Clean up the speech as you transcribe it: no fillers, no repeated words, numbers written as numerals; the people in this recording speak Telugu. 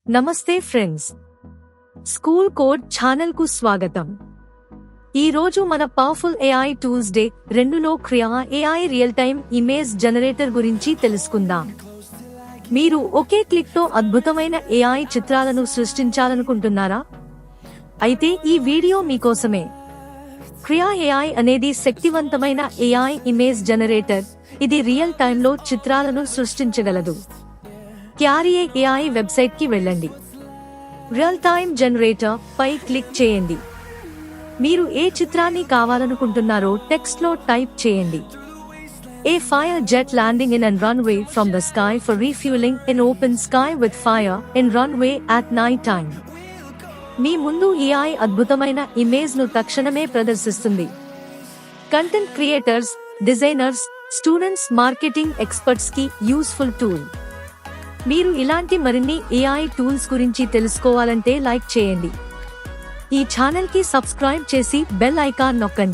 నమస్తే ఫ్రెండ్స్, స్కూల్ కోడ్ ఛానల్ కు స్వాగతం. ఈ రోజు మన పవర్ఫుల్ ఏఐ టూల్స్ డే 2లో క్రియా AI real time image generator గురించి తెలుసుకుందాం. మీరు ఒకే క్లిక్ తో అద్భుతమైన ఏఐ చిత్రాలను సృష్టించాలనుకుంటున్నారా? అయితే ఈ వీడియో మీకోసమే. క్రియా ఏఐ అనేది శక్తివంతమైన ఏఐ ఇమేజ్ జనరేటర్. ఇది రియల్ టైంలో చిత్రాలను సృష్టించగలదు. క్యారియే ఏఐ వెబ్సైట్ కి వెళ్ళండి. రియల్ టైమ్ జనరేటర్ పై క్లిక్ చేయండి. మీరు ఏ చిత్రాన్ని కావాలనుకుంటున్నారో టెక్స్ట్ లో టైప్ చేయండి. A fire jet landing in an runway from the sky for refueling in open sky with fire in runway at night time. మీ ముందు AI అద్భుతమైన ఇమేజ్ ను తక్షణమే ప్రదర్శిస్తుంది. Content creators, designers, students, marketing experts కి యూస్ఫుల్ టూల్. మీరు ఇలాంటి మరిన్ని AI టూల్స్ గురించి తెలుసుకోవాలంటే లైక్ చేయండి. ఈ ఛానల్ కి సబ్స్క్రైబ్ చేసి బెల్ ఐకాన్ నొక్కండి.